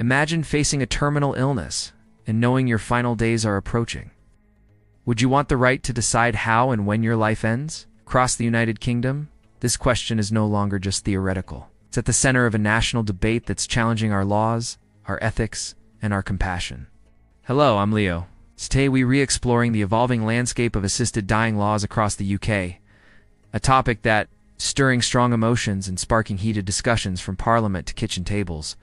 Imagine facing a terminal illness and knowing your final days are approaching. Would you want the right to decide how and when your life ends? Across the United Kingdom, this question is no longer just theoretical. It's at the center of a national debate that's challenging our laws, our ethics, and our compassion. Hello, I'm Leo. Today we're re-exploring the evolving landscape of assisted dying laws across the UK, a topic that stirring strong emotions and sparking heated discussions from Parliament to kitchen tables.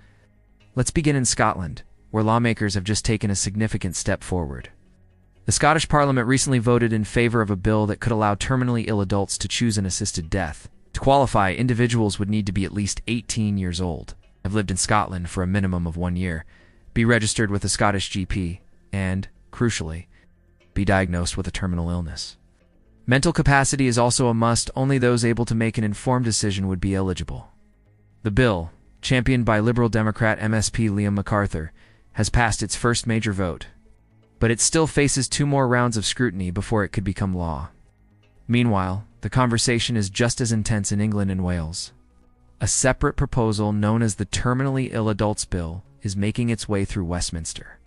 Let's begin in Scotland, where lawmakers have just taken a significant step forward. The Scottish Parliament recently voted in favor of a bill that could allow terminally ill adults to choose an assisted death. To qualify, individuals would need to be at least 18 years old, have lived in Scotland for a minimum of 1 year, be registered with a Scottish GP, and, crucially, be diagnosed with a terminal illness. Mental capacity is also a must. Only those able to make an informed decision would be eligible. The bill, championed by Liberal Democrat MSP Liam MacArthur, has passed its first major vote, but it still faces 2 more rounds of scrutiny before it could become law. Meanwhile, the conversation is just as intense in England and Wales. A separate proposal known as the Terminally Ill Adults Bill is making its way through Westminster.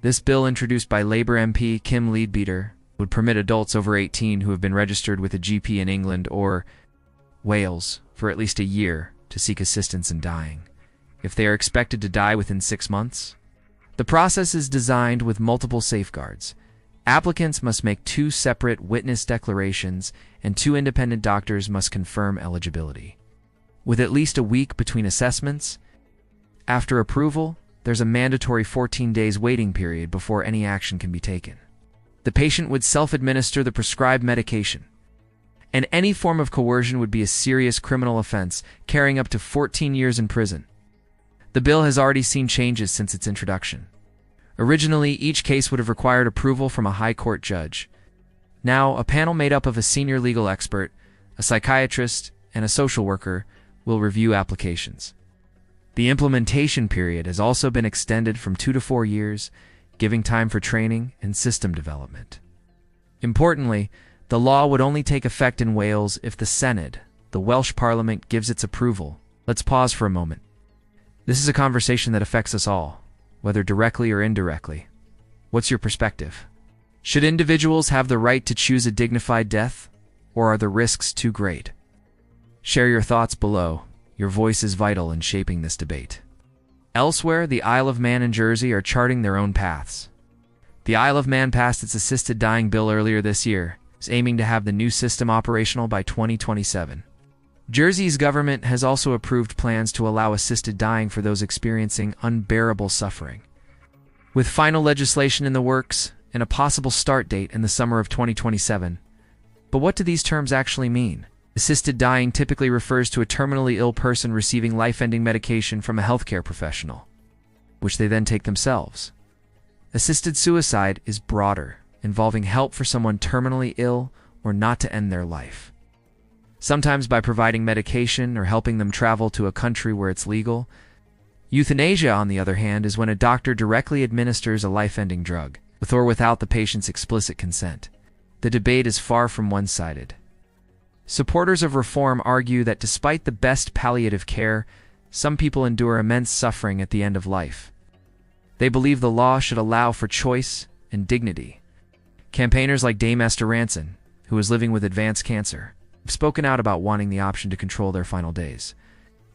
This bill, introduced by Labour MP Kim Leadbeater, would permit adults over 18 who have been registered with a GP in England or Wales for at least a year to seek assistance in dying, if they are expected to die within 6 months. The process is designed with multiple safeguards. Applicants must make 2 separate witness declarations, and 2 independent doctors must confirm eligibility. With at least a week between assessments, after approval, there's a mandatory 14 days waiting period before any action can be taken. The patient would self-administer the prescribed medication, and any form of coercion would be a serious criminal offense, carrying up to 14 years in prison. The bill has already seen changes since its introduction. Originally, each case would have required approval from a high court judge. Now, a panel made up of a senior legal expert, a psychiatrist, and a social worker will review applications. The implementation period has also been extended from 2 to 4 years, giving time for training and system development. Importantly, the law would only take effect in Wales if the Senedd, the Welsh Parliament, gives its approval. Let's pause for a moment. This is a conversation that affects us all, whether directly or indirectly. What's your perspective? Should individuals have the right to choose a dignified death, or are the risks too great? Share your thoughts below. Your voice is vital in shaping this debate. Elsewhere, the Isle of Man and Jersey are charting their own paths. The Isle of Man passed its assisted dying bill earlier this year, is aiming to have the new system operational by 2027. Jersey's government has also approved plans to allow assisted dying for those experiencing unbearable suffering. With final legislation in the works and a possible start date in the summer of 2027. But what do these terms actually mean? Assisted dying typically refers to a terminally ill person receiving life-ending medication from a healthcare professional, which they then take themselves. Assisted suicide is broader, involving help for someone terminally ill or not to end their life. Sometimes by providing medication or helping them travel to a country where it's legal. Euthanasia, on the other hand, is when a doctor directly administers a life-ending drug, with or without the patient's explicit consent. The debate is far from one-sided. Supporters of reform argue that despite the best palliative care, some people endure immense suffering at the end of life. They believe the law should allow for choice and dignity. Campaigners like Dame Esther Ranson, who is living with advanced cancer, have spoken out about wanting the option to control their final days.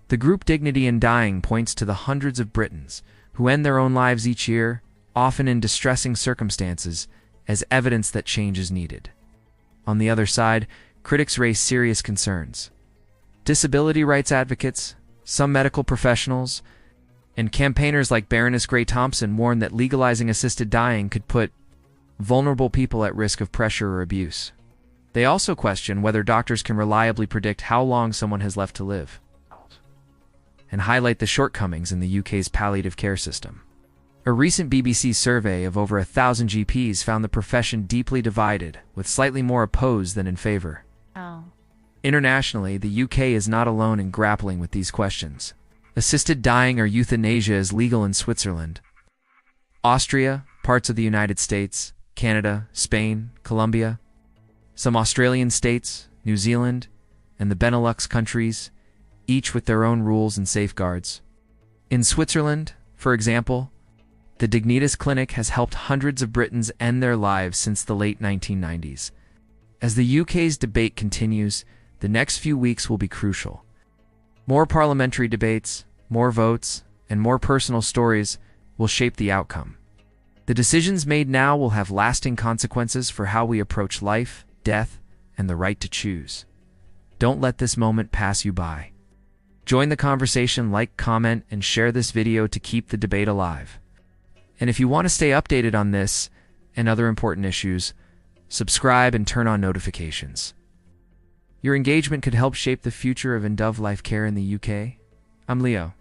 The group Dignity in Dying points to the hundreds of Britons who end their own lives each year, often in distressing circumstances, as evidence that change is needed. On the other side, critics raise serious concerns. Disability rights advocates, some medical professionals, and campaigners like Baroness Gray Thompson warn that legalizing assisted dying could put vulnerable people at risk of pressure or abuse. They also question whether doctors can reliably predict how long someone has left to live, and highlight the shortcomings in the UK's palliative care system. A recent BBC survey of over 1,000 GPs found the profession deeply divided, with slightly more opposed than in favor. Internationally, the UK is not alone in grappling with these questions. Assisted dying or euthanasia is legal in Switzerland, Austria, parts of the United States, Canada, Spain, Colombia, some Australian states, New Zealand, and the Benelux countries, each with their own rules and safeguards. In Switzerland, For example, the Dignitas Clinic has helped hundreds of Britons end their lives since the late 1990s. As the UK's debate continues, the next few weeks will be crucial. More parliamentary debates, more votes, and more personal stories will shape the outcome. The decisions made now will have lasting consequences for how we approach life, death, and the right to choose. Don't let this moment pass you by. Join the conversation, like, comment, and share this video to keep the debate alive. And if you want to stay updated on this and other important issues, subscribe and turn on notifications. Your engagement could help shape the future of end-of-life care in the UK. I'm Leo,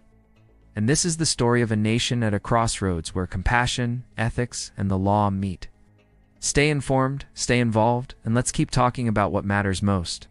and this is the story of a nation at a crossroads where compassion, ethics, and the law meet. Stay informed, stay involved, and let's keep talking about what matters most.